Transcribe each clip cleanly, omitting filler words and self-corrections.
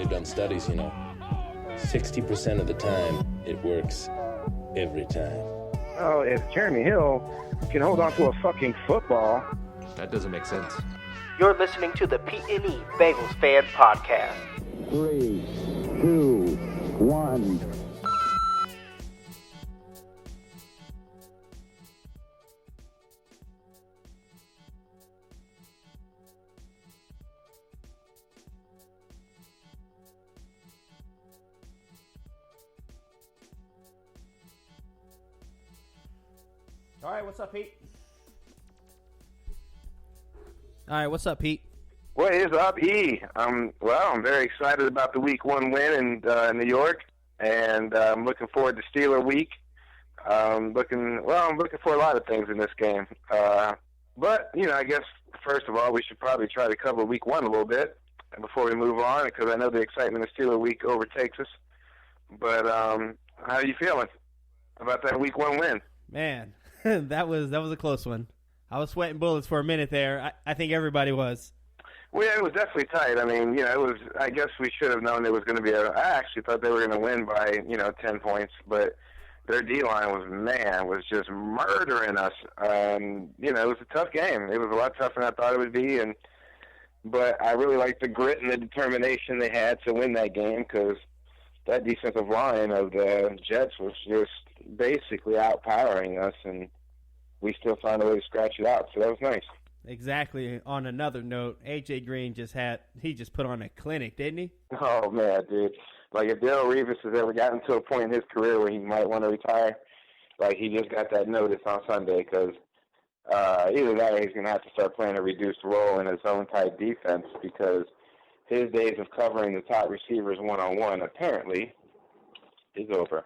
They've done studies, 60% of the time, it works every time. Oh, if Jeremy Hill can hold on to a fucking football. That doesn't make sense. You're listening to the P&E Bengals Fan Podcast. 3, 2, 1. All right, what's up, Pete? All right, what's up, Pete? What is up, E? I'm very excited about the Week 1 win in New York, and I'm looking forward to Steeler Week. I'm looking for a lot of things in this game. But, I guess, first of all, we should probably try to cover Week 1 a little bit before we move on, because I know the excitement of Steeler Week overtakes us. But how are you feeling about that Week 1 win? Man, that was a close one. I was sweating bullets for a minute there. I think everybody was. Well, yeah, it was definitely tight. I mean, it was. I guess we should have known it was going to be I actually thought they were going to win by 10 points, but their D-line was just murdering us. It was a tough game. It was a lot tougher than I thought it would be, but I really liked the grit and the determination they had to win that game, because that defensive line of the Jets was just basically outpowering us, and we still found a way to scratch it out, so that was nice. Exactly. On another note, A.J. Green just put on a clinic, didn't he? Oh, man, dude. Like, if Darrelle Revis has ever gotten to a point in his career where he might want to retire, like, he just got that notice on Sunday, because either that or he's going to have to start playing a reduced role in his own type defense, because his days of covering the top receivers one-on-one apparently is over,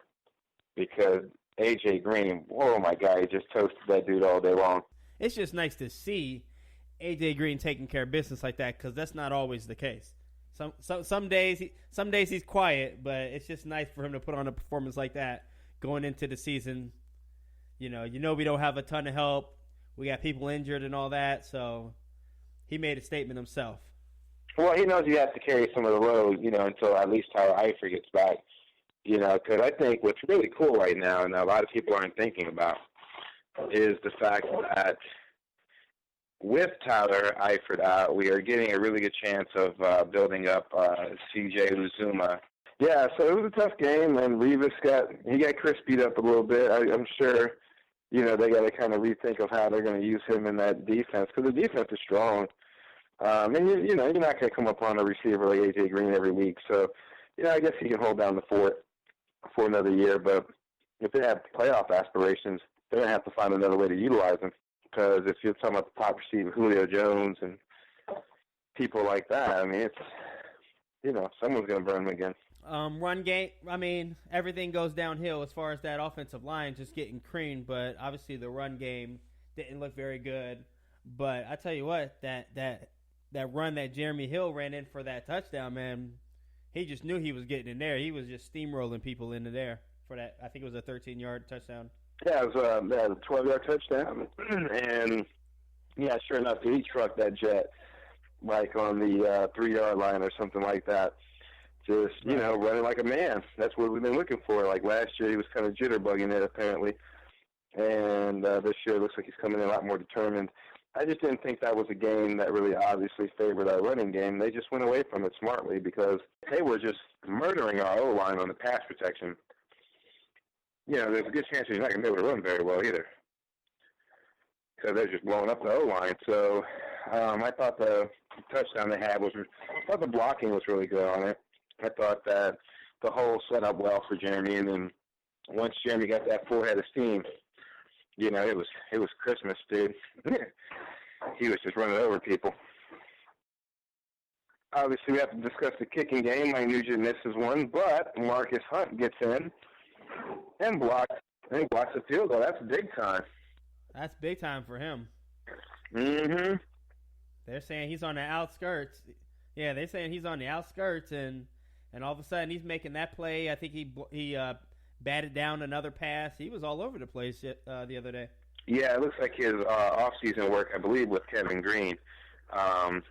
because A.J. Green, oh my God, he just toasted that dude all day long. It's just nice to see A.J. Green taking care of business like that, because that's not always the case. Some days he's quiet, but it's just nice for him to put on a performance like that going into the season. We don't have a ton of help. We got people injured and all that, so he made a statement himself. Well, he knows he has to carry some of the load, until at least Tyler Eifert gets back. Because I think what's really cool right now, and a lot of people aren't thinking about, is the fact that with Tyler Eifert out, we are getting a really good chance of building up C.J. Uzomah. Yeah, so it was a tough game, and Revis got Chris beat up a little bit. I'm sure, they got to kind of rethink of how they're going to use him in that defense, because the defense is strong. And you're not going to come up on a receiver like A.J. Green every week, so I guess he can hold down the fort for another year, but if they have playoff aspirations, they're going to have to find another way to utilize him, because if you're talking about the top receiver, Julio Jones and people like that, I mean, it's, someone's going to burn him again. Run game, I mean, everything goes downhill as far as that offensive line just getting creamed, but obviously the run game didn't look very good. But I tell you what, that run that Jeremy Hill ran in for that touchdown, man, he just knew he was getting in there. He was just steamrolling people into there for that. I think it was a 13-yard touchdown. Yeah, it was a 12-yard touchdown. And, yeah, sure enough, he trucked that Jet, like on the 3-yard line or something like that. Just, running like a man. That's what we've been looking for. Like last year, he was kind of jitterbugging it, apparently. And this year, it looks like he's coming in a lot more determined. I just didn't think that was a game that really obviously favored our running game. They just went away from it smartly, because they were just murdering our O-line on the pass protection. There's a good chance he's not going to be able to run very well either, because they're just blowing up the O-line. So I thought the touchdown they had I thought the blocking was really good on it. I thought that the whole set up well for Jeremy, and then once Jeremy got that full head of steam, it was Christmas, dude. He was just running over people. Obviously, we have to discuss the kicking game. I knew you misses one, but Marcus Hunt gets in and blocks a field goal. That's big time. That's big time for him. Mm-hmm. They're saying he's on the outskirts. Yeah, they're saying he's on the outskirts, and all of a sudden he's making that play. I think he batted down another pass. He was all over the place the other day. Yeah, it looks like his off-season work, I believe, with Kevin Green.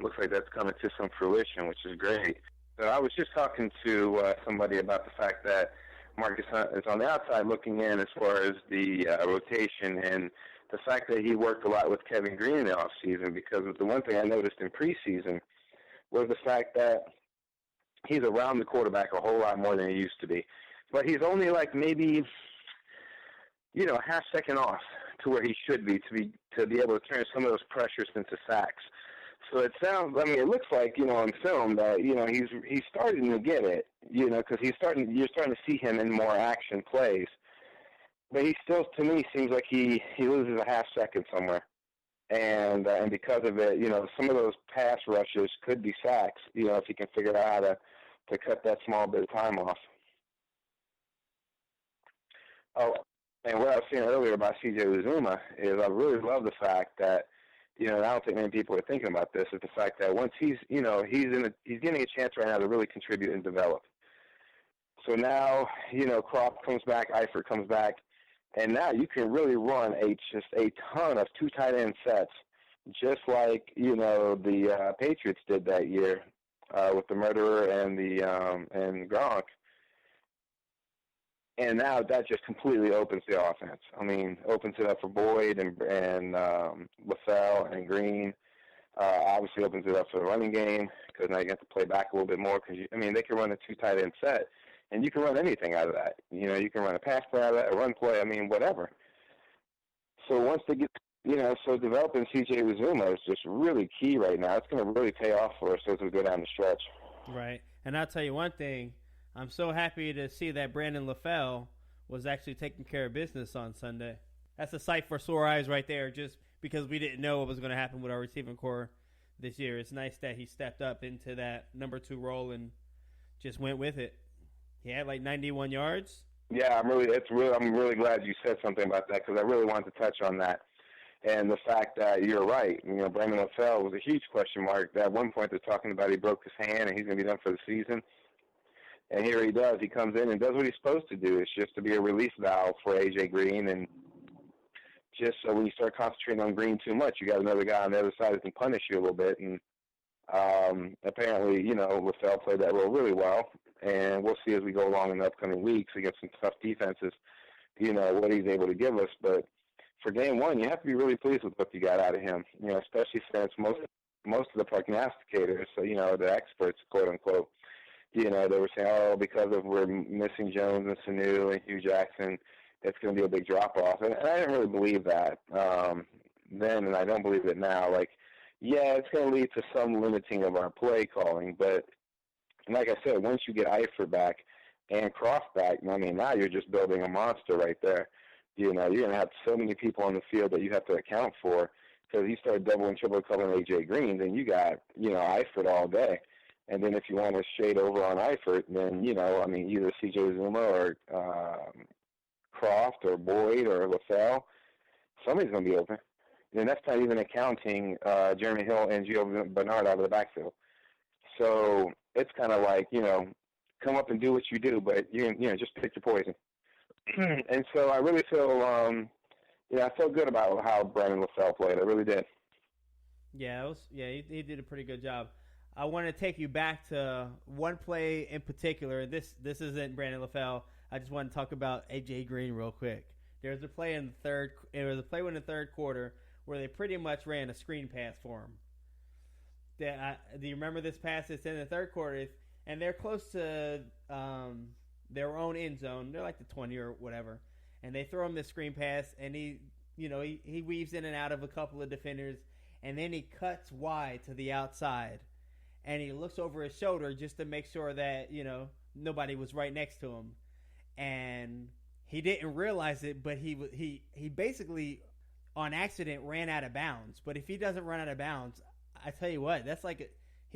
Looks like that's coming to some fruition, which is great. So I was just talking to somebody about the fact that Marcus Hunt is on the outside looking in as far as the rotation, and the fact that he worked a lot with Kevin Green in the offseason, because the one thing I noticed in preseason was the fact that he's around the quarterback a whole lot more than he used to be. But he's only like maybe, a half second off to where he should be to be able to turn some of those pressures into sacks. So it looks like, on film that, he's starting to get it, because you're starting to see him in more action plays. But he still, to me, seems like he loses a half second somewhere. And because of it, some of those pass rushes could be sacks, if he can figure out how to cut that small bit of time off. Oh, and what I was saying earlier about C.J. Uzomah is I really love the fact that, I don't think many people are thinking about this, is the fact that once he's getting a chance right now to really contribute and develop. So now, Croft comes back, Eifert comes back, and now you can really run just a ton of two tight end sets, just like, the Patriots did that year with the Murderer and and Gronk. And now that just completely opens the offense. I mean, opens it up for Boyd and LaFell and Green. Obviously opens it up for the running game, because now you have to play back a little bit more. Because they can run a two tight end set, and you can run anything out of that. You can run a pass play out of that, a run play. Whatever. So once they get, so developing C.J. Uzomah is just really key right now. It's going to really pay off for us as we go down the stretch. Right, and I'll tell you one thing. I'm so happy to see that Brandon LaFell was actually taking care of business on Sunday. That's a sight for sore eyes right there, just because we didn't know what was going to happen with our receiving core this year. It's nice that he stepped up into that number 2 role and just went with it. He had like 91 yards. Yeah, I'm really glad you said something about that, because I really wanted to touch on that. And the fact that you're right, Brandon LaFell was a huge question mark. At one point they're talking about he broke his hand and he's going to be done for the season. And here he does. He comes in and does what he's supposed to do. It's just to be a release valve for A.J. Green. And just so when you start concentrating on Green too much, you got another guy on the other side that can punish you a little bit. And apparently, LaFell played that role really well. And we'll see as we go along in the upcoming weeks against some tough defenses, what he's able to give us. But for game one, you have to be really pleased with what you got out of him, especially since most of the prognosticators, so, the experts, quote unquote, they were saying, because we're missing Jones and Sanu and Hugh Jackson, it's going to be a big drop-off. And I didn't really believe that then, and I don't believe it now. It's going to lead to some limiting of our play calling. But like I said, once you get Eifert back and Croft back, now you're just building a monster right there. You're going to have so many people on the field that you have to account for, because you start double and triple covering A.J. Green, then you got, Eifert all day. And then if you want to shade over on Eifert, then, either C.J. Uzomah or Croft or Boyd or LaFell, somebody's going to be open. And that's not even accounting Jeremy Hill and Gio Bernard out of the backfield. So it's kind of like, come up and do what you do, but, just pick your poison. And so I really feel, I felt good about how Brandon LaFell played. I really did. Yeah, he did a pretty good job. I want to take you back to one play in particular. This isn't Brandon LaFell. I just want to talk about A.J. Green real quick. There was a play in the third quarter where they pretty much ran a screen pass for him. Do you remember this pass? It's in the third quarter, and they're close to their own end zone. They're like the 20 or whatever, and they throw him this screen pass, and he weaves in and out of a couple of defenders, and then he cuts wide to the outside. And he looks over his shoulder just to make sure that, nobody was right next to him. And he didn't realize it, but he basically, on accident, ran out of bounds. But if he doesn't run out of bounds, I tell you what, that's like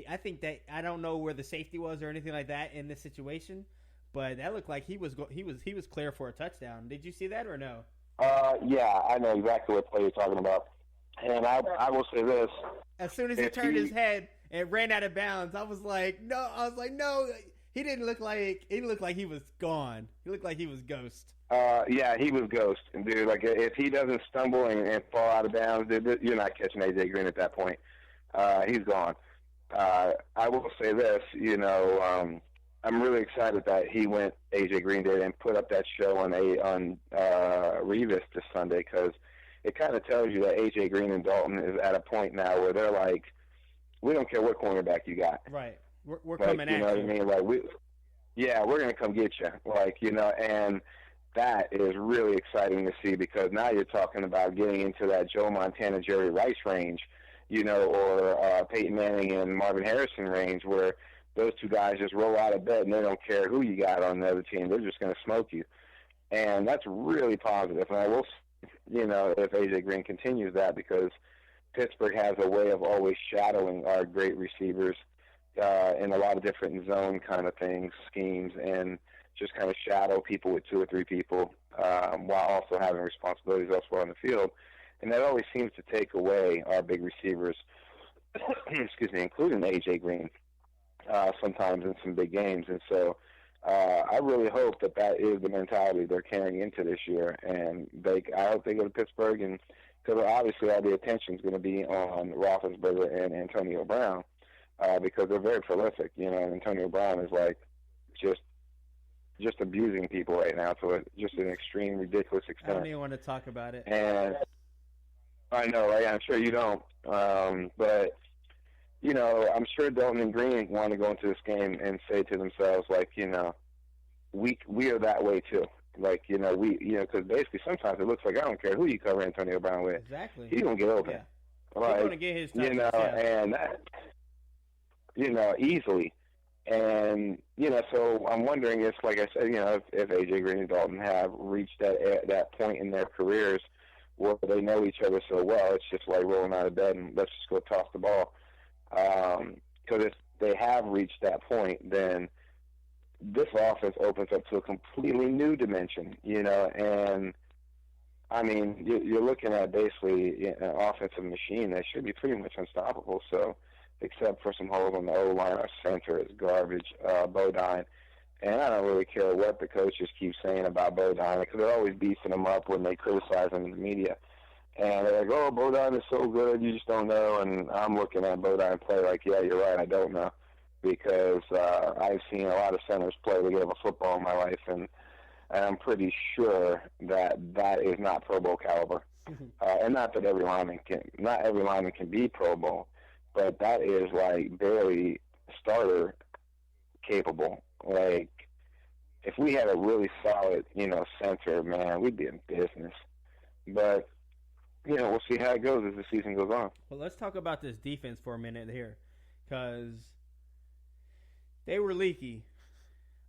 I think that I don't know where the safety was or anything like that in this situation, but that looked like he was clear for a touchdown. Did you see that or no? Yeah, I know exactly what play you're talking about. And I will say this. As soon as he turned his head and ran out of bounds, I was like, no. He didn't look like he was gone. He looked like he was ghost. Yeah, he was ghost, dude. Like, if he doesn't stumble and fall out of bounds, you're not catching A.J. Green at that point. He's gone. I will say this, I'm really excited that he went, AJ Green did, and put up that show on Revis this Sunday, because it kind of tells you that AJ Green and Dalton is at a point now where they're like, we don't care what cornerback you got. Right. We're like, coming at you. You know what I mean? Like, we're going to come get you. Like, and that is really exciting to see, because now you're talking about getting into that Joe Montana, Jerry Rice range, or Peyton Manning and Marvin Harrison range, where those two guys just roll out of bed and they don't care who you got on the other team. They're just going to smoke you. And that's really positive. And I will, if AJ Green continues that, because Pittsburgh has a way of always shadowing our great receivers in a lot of different zone kind of things, schemes, and just kind of shadow people with two or three people while also having responsibilities elsewhere on the field. And that always seems to take away our big receivers, excuse me, including AJ Green, sometimes in some big games. And so I really hope that is the mentality they're carrying into this year. And I hope they go to Pittsburgh, and because obviously all the attention is going to be on Roethlisberger and Antonio Brown, because they're very prolific. And Antonio Brown is like just abusing people right now to just an extreme, ridiculous extent. I don't even want to talk about it. And I know, right? I'm sure you don't. But, I'm sure Dalton and Green want to go into this game and say to themselves, like, we are that way too. Like, because basically sometimes it looks like I don't care who you cover Antonio Brown with. Exactly. He's going to get open. Yeah. Like, he's going to get his touches, and that, easily. And, so I'm wondering if, like I said, if AJ Green and Dalton have reached that point in their careers where they know each other so well, it's just like rolling out of bed and let's just go toss the ball. Because if they have reached that point, then this offense opens up to a completely new dimension, and I mean, you're looking at basically an offensive machine that should be pretty much unstoppable. So, except for some holes on the O-line, our center is garbage, Bodine. And I don't really care what the coaches keep saying about Bodine, because they're always beefing him up when they criticize him in the media. And they're like, oh, Bodine is so good, you just don't know. And I'm looking at Bodine play like, yeah, you're right, I don't know. Because I've seen a lot of centers play the game of football in my life, and I'm pretty sure that is not Pro Bowl caliber. And not that every lineman can be Pro Bowl, but that is like barely starter capable. Like, if we had a really solid, center, man, we'd be in business. But, we'll see how it goes as the season goes on. Well, let's talk about this defense for a minute here, because they were leaky.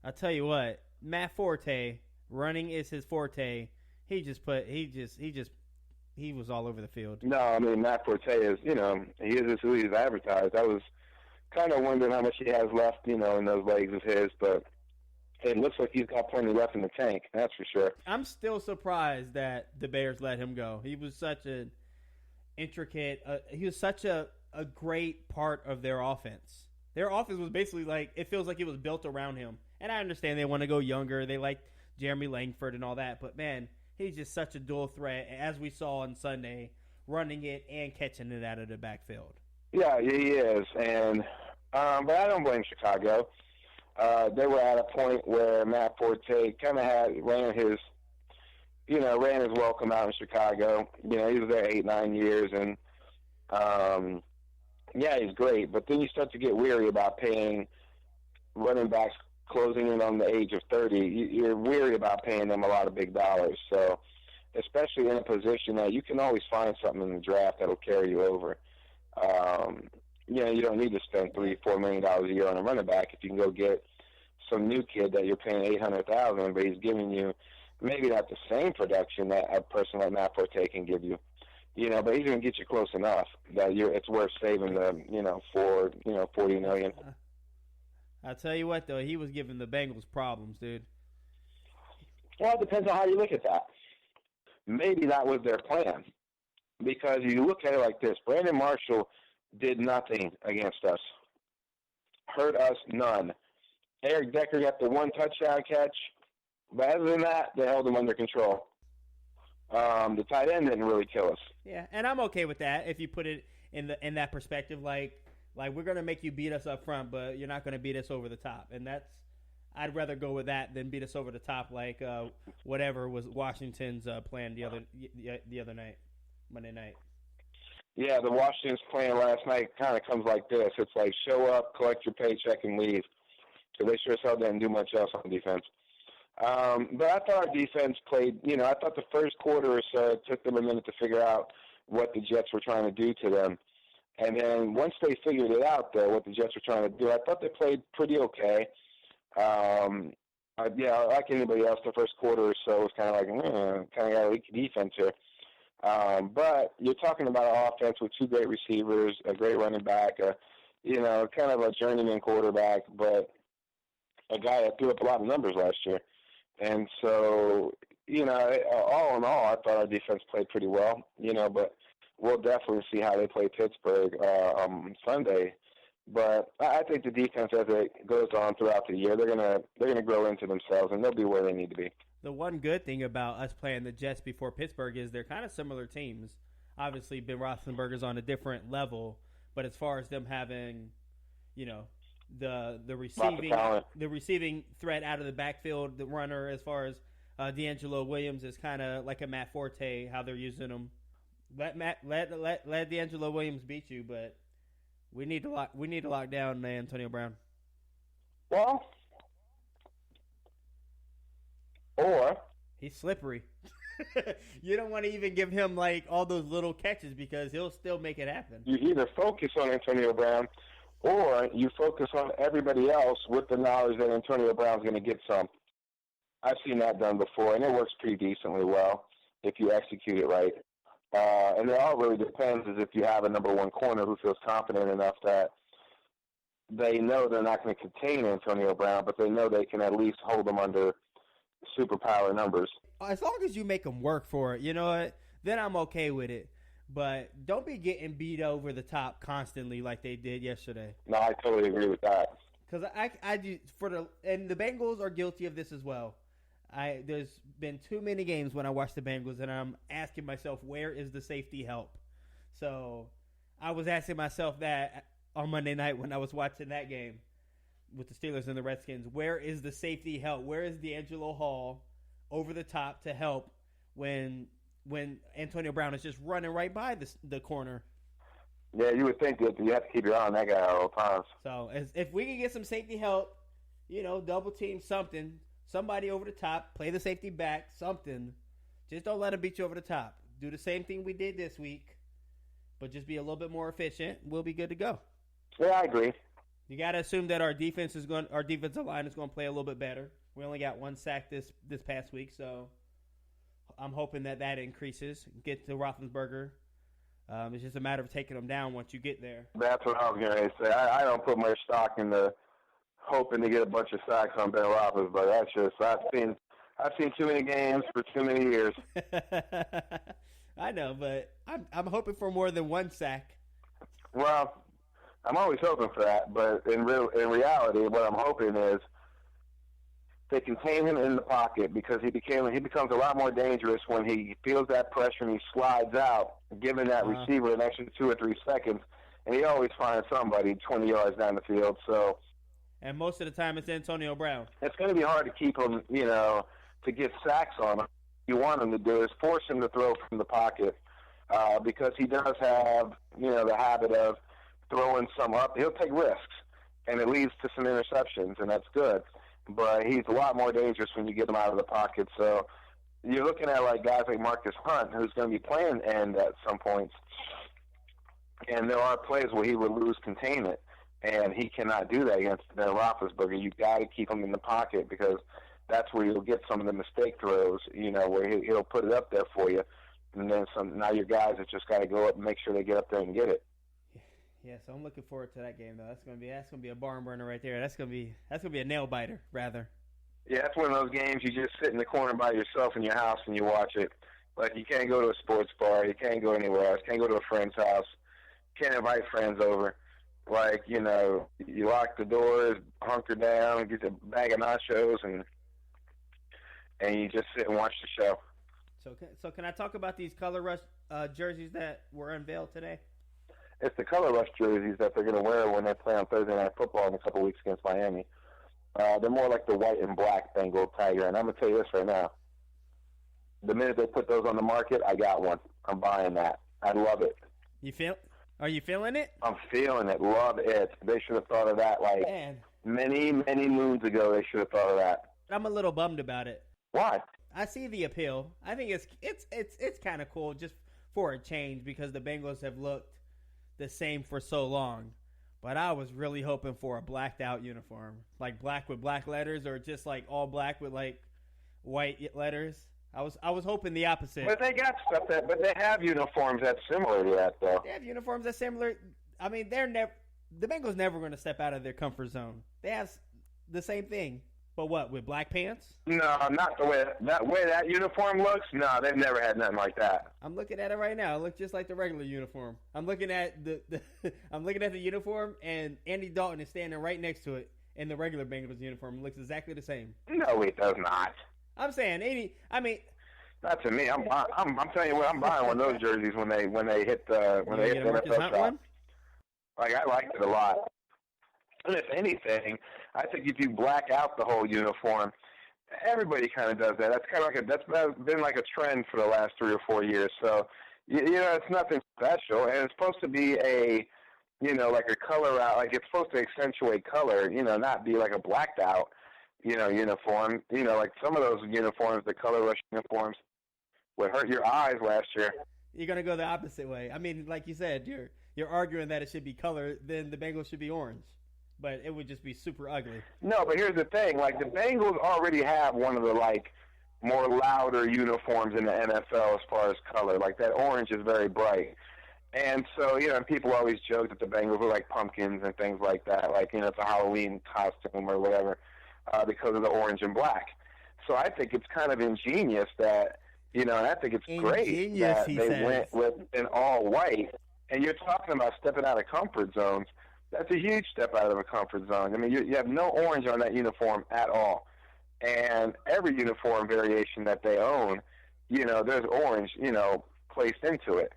I'll tell you what, Matt Forte, running is his forte. He was all over the field. No, I mean, Matt Forte is, he is who he's advertised. I was kind of wondering how much he has left, in those legs of his, but it looks like he's got plenty left in the tank, that's for sure. I'm still surprised that the Bears let him go. He was such an intricate, he was such a great part of their offense. Their offense was basically like, it feels like it was built around him. And I understand they want to go younger. They like Jeremy Langford and all that, but man, he's just such a dual threat, as we saw on Sunday, running it and catching it out of the backfield. Yeah, he is, and but I don't blame Chicago. They were at a point where Matt Forte kind of ran his welcome out in Chicago. He was there 8-9 years, and he's great. But then you start to get weary about paying running backs closing in on the age of 30. You're weary about paying them a lot of big dollars. So, especially in a position that you can always find something in the draft that'll carry you over. You don't need to spend $3-4 million a year on a running back if you can go get some new kid that you're paying $800,000, but he's giving you maybe not the same production that a person like Matt Forte can give you. But he's going to get you close enough that it's worth saving the $40 million. I'll tell you what, though, he was giving the Bengals problems, dude. Well, it depends on how you look at that. Maybe that was their plan, because you look at it like this: Brandon Marshall did nothing against us, hurt us none. Eric Decker got the one touchdown catch, but other than that, they held him under control. The tight end didn't really kill us. Yeah, and I'm okay with that if you put it in that perspective. Like, Like, we're going to make you beat us up front, but you're not going to beat us over the top. And I'd rather go with that than beat us over the top like whatever was Washington's plan the other night, Monday night. Yeah, the Washington's plan last night kind of comes like this. It's like show up, collect your paycheck, and leave. So they sure as hell didn't do much else on defense. But I thought our defense played, I thought the first quarter or so it took them a minute to figure out what the Jets were trying to do to them. And then once they figured it out, though, what the Jets were trying to do, I thought they played pretty okay. Like anybody else, the first quarter or so was kind of like, kind of got a leaky defense here. But you're talking about an offense with two great receivers, a great running back, kind of a journeyman quarterback, but a guy that threw up a lot of numbers last year. And so, all in all, I thought our defense played pretty well, but we'll definitely see how they play Pittsburgh on Sunday. But I think the defense, as it goes on throughout the year, they're gonna grow into themselves, and they'll be where they need to be. The one good thing about us playing the Jets before Pittsburgh is they're kind of similar teams. Obviously, Ben Roethlisberger's on a different level, but as far as them having, the receiving threat out of the backfield, the runner, as far as D'Angelo Williams is kind of like a Matt Forte, how they're using him. Let D'Angelo Williams beat you, but we need to lock down Antonio Brown. Well, or he's slippery. You don't want to even give him like all those little catches because he'll still make it happen. You either focus on Antonio Brown or you focus on everybody else with the knowledge that Antonio Brown's going to get some. I've seen that done before, and it works pretty decently well if you execute it right. And it all really depends is if you have a number one corner who feels confident enough that they know they're not going to contain Antonio Brown, but they know they can at least hold him under superpower numbers. As long as you make them work for it, you know what? Then I'm okay with it. But don't be getting beat over the top constantly like they did yesterday. No, I totally agree with that. Because and the Bengals are guilty of this as well. There's been too many games when I watch the Bengals, and I'm asking myself, where is the safety help? So I was asking myself that on Monday night when I was watching that game with the Steelers and the Redskins. Where is the safety help? Where is D'Angelo Hall over the top to help when Antonio Brown is just running right by the corner? Yeah, you would think that you have to keep your eye on that guy at all times. So if we can get some safety help, double team something, somebody over the top, play the safety back, something. Just don't let him beat you over the top. Do the same thing we did this week, but just be a little bit more efficient. We'll be good to go. Yeah, I agree. You got to assume that our defensive line is going to play a little bit better. We only got one sack this past week, so I'm hoping that increases. Get to Roethlisberger. It's just a matter of taking them down once you get there. That's what I was going to say. I don't put much stock in the hoping to get a bunch of sacks on Ben Roethlisberger. That's just I've seen too many games for too many years. I know, but I'm hoping for more than one sack. Well, I'm always hoping for that, but in reality, what I'm hoping is they contain him in the pocket because he becomes a lot more dangerous when he feels that pressure and he slides out, giving that receiver an extra 2 or 3 seconds, and he always finds somebody 20 yards down the field. So, and most of the time it's Antonio Brown. It's going to be hard to keep him, to get sacks on him. What you want him to do is force him to throw from the pocket because he does have, the habit of throwing some up. He'll take risks, and it leads to some interceptions, and that's good. But he's a lot more dangerous when you get him out of the pocket. So you're looking at like guys like Marcus Hunt, who's going to be playing end at some points. And there are plays where he would lose containment, and he cannot do that against Ben Roethlisberger. You've got to keep him in the pocket because that's where you'll get some of the mistake throws, where he'll put it up there for you. And then now your guys have just got to go up and make sure they get up there and get it. Yeah, so I'm looking forward to that game though. That's gonna be a barn burner right there. That's gonna be a nail biter, rather. Yeah, that's one of those games you just sit in the corner by yourself in your house and you watch it. Like you can't go to a sports bar, you can't go anywhere else, can't go to a friend's house, can't invite friends over. Like, you lock the doors, hunker down, get a bag of nachos, and you just sit and watch the show. So can I talk about these color rush jerseys that were unveiled today? It's the color rush jerseys that they're going to wear when they play on Thursday Night Football in a couple weeks against Miami. They're more like the white and black Bengal Tiger. And I'm going to tell you this right now. The minute they put those on the market, I got one. I'm buying that. I love it. Are you feeling it? I'm feeling it. Love it. They should have thought of that like many, many moons ago. They should have thought of that. I'm a little bummed about it. Why? I see the appeal. I think it's kind of cool just for a change because the Bengals have looked the same for so long. But I was really hoping for a blacked out uniform, like black with black letters, or just like all black with like white letters. I was hoping the opposite. But they got stuff but they have uniforms that's similar to that, though. They have uniforms that's similar. I mean, the Bengals never going to step out of their comfort zone. They have the same thing, but what, with black pants? No, not the way that uniform looks. No, they've never had nothing like that. I'm looking at it right now. It looks just like the regular uniform. I'm looking at I'm looking at the uniform, and Andy Dalton is standing right next to it in the regular Bengals uniform. It looks exactly the same. No, it does not. I'm saying not to me. I'm telling you what. I'm buying one of those jerseys when they hit the NFL shop. One? Like I liked it a lot. And if anything, I think if you black out the whole uniform, everybody kind of does that. That's kind of that's been like a trend for the last 3 or 4 years. So it's nothing special, and it's supposed to be like a color out. Like it's supposed to accentuate color. Not be like a blacked out. Uniform. Like some of those uniforms, the color rush uniforms, would hurt your eyes last year. You're gonna go the opposite way. I mean, like you said, you're arguing that it should be color, then the Bengals should be orange, but it would just be super ugly. No, but here's the thing: like the Bengals already have one of the more louder uniforms in the NFL as far as color. Like that orange is very bright. And so, people always joke that the Bengals are like pumpkins and things like that. Like, it's a Halloween costume or whatever. Because of the orange and black. So I think it's kind of ingenious that, and I think it's great that they went with an all white. And you're talking about stepping out of comfort zones. That's a huge step out of a comfort zone. I mean, you have no orange on that uniform at all. And every uniform variation that they own, there's orange, placed into it.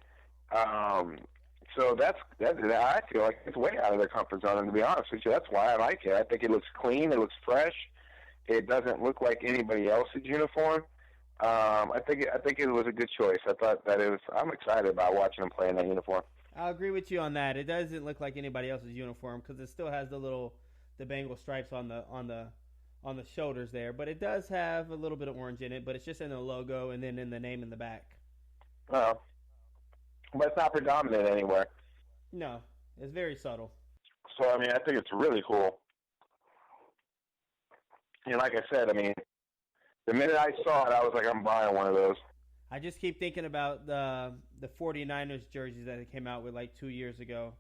So that's I feel like it's way out of their comfort zone, and to be honest with you, that's why I like it. I think it looks clean, it looks fresh, it doesn't look like anybody else's uniform. I think it was a good choice. I thought I'm excited about watching them play in that uniform. I'll agree with you on that. It doesn't look like anybody else's uniform because it still has the Bengal stripes on the shoulders there, but it does have a little bit of orange in it, but it's just in the logo and then in the name in the back. Oh. But it's not predominant anywhere. No, it's very subtle. So, I mean, I think it's really cool. And like I said, I mean, the minute I saw it, I was like, I'm buying one of those. I just keep thinking about the 49ers jerseys that they came out with like 2 years ago.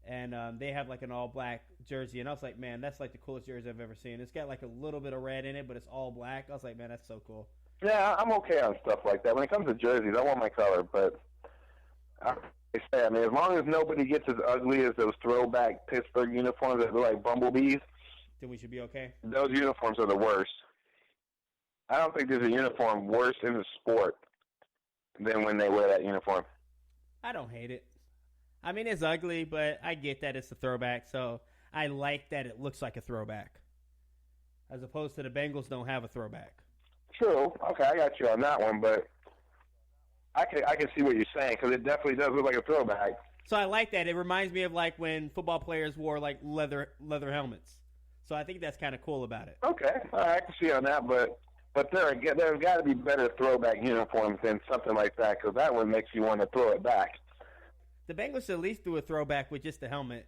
And they have like an all-black jersey. And I was like, man, that's like the coolest jersey I've ever seen. It's got like a little bit of red in it, but it's all black. I was like, man, that's so cool. Yeah, I'm okay on stuff like that. When it comes to jerseys, I want my color, but... I mean, as long as nobody gets as ugly as those throwback Pittsburgh uniforms that look like bumblebees, then we should be okay. Those uniforms are the worst. I don't think there's a uniform worse in the sport than when they wear that uniform. I don't hate it. I mean, it's ugly, but I get that it's a throwback, so I like that it looks like a throwback. As opposed to the Bengals don't have a throwback. True. Okay, I got you on that one, but I can see what you're saying because it definitely does look like a throwback. So I like that. It reminds me of like when football players wore like leather helmets. So I think that's kind of cool about it. Okay, all right, I can see on that, but there's got to be better throwback uniforms than something like that because that one makes you want to throw it back. The Bengals should at least do a throwback with just the helmet,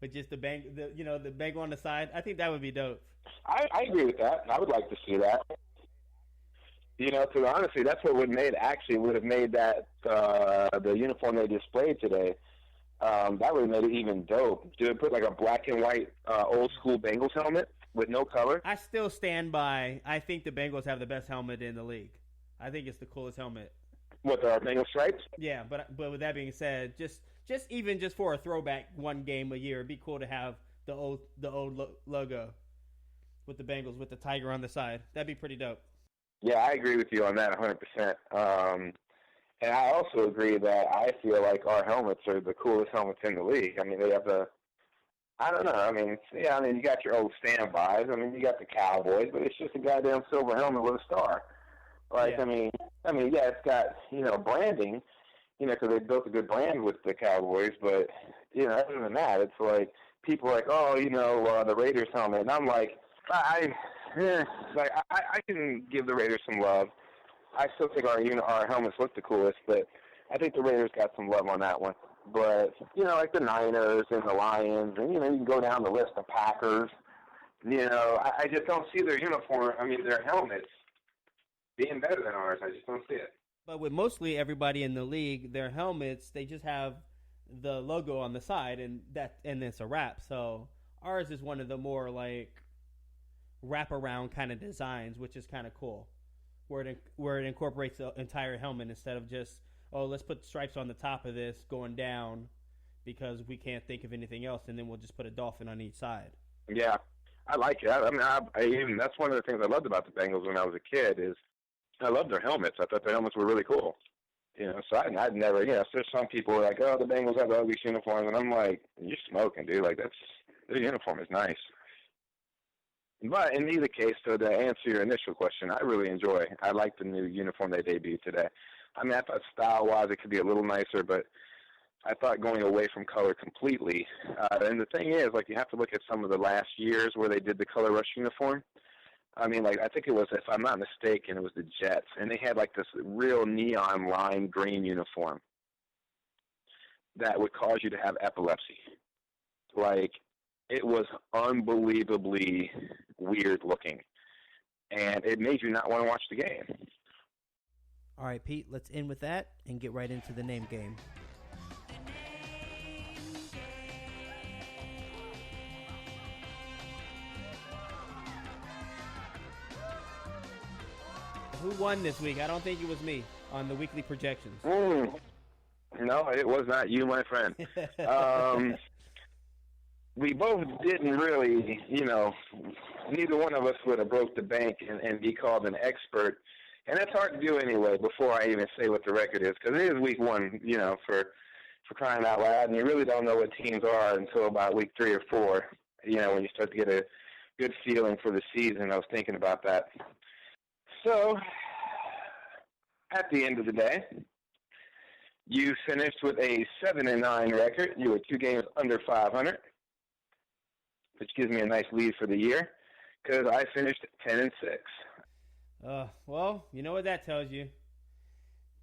with just the Bengal on the side. I think that would be dope. I agree with that. I would like to see that. Because honestly, that's what would have made that the uniform they displayed today. That would have made it even dope. Do it put like a black and white old school Bengals helmet with no color? I still stand by. I think the Bengals have the best helmet in the league. I think it's the coolest helmet. What, the Bengal stripes? Yeah, but with that being said, just for a throwback one game a year, it'd be cool to have the old logo with the Bengals with the tiger on the side. That'd be pretty dope. Yeah, I agree with you on that 100%. And I also agree that I feel like our helmets are the coolest helmets in the league. I mean, they have I don't know. I mean, you got your old standbys. I mean, you got the Cowboys, but it's just a goddamn silver helmet with a star. Like, Yeah. I mean, yeah, it's got, branding, because they built a good brand with the Cowboys, but, other than that, it's like, people are like, oh, the Raiders helmet. And I'm like, I can give the Raiders some love. I still think our helmets look the coolest, but I think the Raiders got some love on that one. But, like the Niners and the Lions, and, you can go down the list of Packers. I just don't see their their helmets being better than ours. I just don't see it. But with mostly everybody in the league, their helmets, they just have the logo on the side, and it's a wrap. So ours is one of the more, like, wraparound kind of designs, which is kind of cool. Where it incorporates the entire helmet instead of just, oh, let's put stripes on the top of this going down because we can't think of anything else, and then we'll just put a dolphin on each side. Yeah, I like it. I that's one of the things I loved about the Bengals when I was a kid is I loved their helmets. I thought their helmets were really cool. So I'd never, there's some people who are like, oh, the Bengals have the ugliest uniforms, and I'm like, you're smoking, dude. Like, their uniform is nice. But in either case, so to answer your initial question, I like the new uniform they debuted today. I mean, I thought style-wise it could be a little nicer, but I thought going away from color completely. And the thing is, like, you have to look at some of the last years where they did the color rush uniform. I mean, like, I think it was, if I'm not mistaken, it was the Jets, and they had, like, this real neon lime green uniform that would cause you to have epilepsy. Like, it was unbelievably weird looking, and it made you not want to watch the game. All right, Pete, let's end with that and get right into the name game. Who won this week? I don't think it was me on the weekly projections. No, it was not you, my friend. We both didn't really, neither one of us would have broke the bank and be called an expert. And that's hard to do anyway before I even say what the record is, because it is week one, for crying out loud, and you really don't know what teams are until about week 3 or 4, when you start to get a good feeling for the season. I was thinking about that. So, at the end of the day, you finished with a 7-9 record. You were 2 games under 500, which gives me a nice lead for the year, because I finished 10-6. Well, you know what that tells you.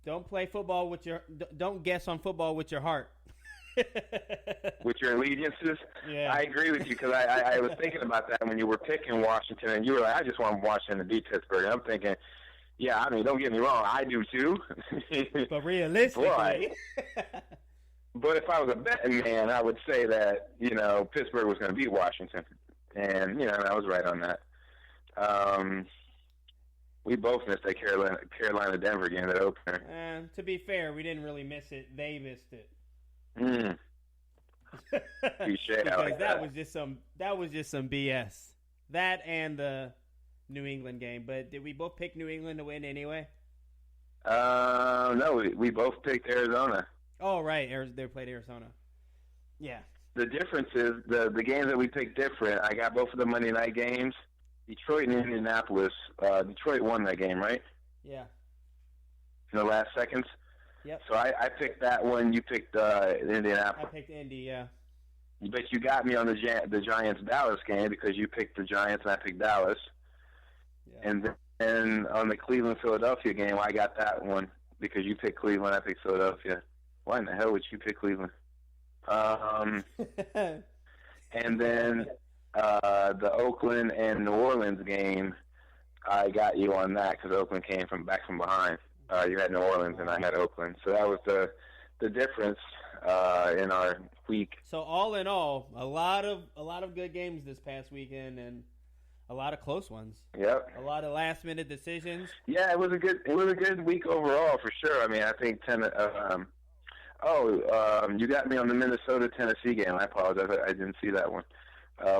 Don't play football don't guess on football with your heart. With your allegiances? Yeah. I agree with you, because I was thinking about that when you were picking Washington, and you were like, I just want Washington to beat Pittsburgh. And I'm thinking, yeah, I mean, don't get me wrong, I do too. But realistically. But if I was a betting man, I would say that, Pittsburgh was going to beat Washington. And, I was right on that. We both missed that Carolina-Denver game, that opener. To be fair, we didn't really miss it. They missed it. Touché. Because that was just some BS. That and the New England game. But did we both pick New England to win anyway? No, we both picked Arizona. Oh, right. They played Arizona. Yeah. The difference is the games that we picked different. I got both of the Monday night games. Detroit and Indianapolis. Detroit won that game, right? Yeah. In the last seconds? Yep. So I picked that one. You picked Indianapolis. I picked Indy, yeah. But you got me on the Giants-Dallas game because you picked the Giants and I picked Dallas. Yeah. And then on the Cleveland-Philadelphia game, I got that one because you picked Cleveland, I picked Philadelphia. Why in the hell would you pick Cleveland? And then the Oakland and New Orleans game, I got you on that because Oakland came back from behind. You had New Orleans and I had Oakland, so that was the difference in our week. So all in all, a lot of good games this past weekend and a lot of close ones. Yep. A lot of last minute decisions. Yeah, it was a good week overall for sure. I mean, I think you got me on the Minnesota-Tennessee game. I apologize, I didn't see that one.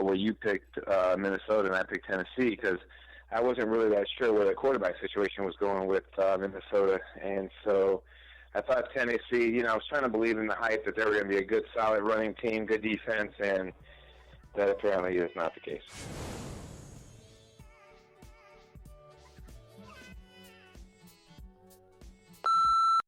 Where you picked Minnesota and I picked Tennessee because I wasn't really that sure where the quarterback situation was going with Minnesota, and so I thought Tennessee, I was trying to believe in the hype that they were going to be a good, solid running team, good defense, and that apparently is not the case.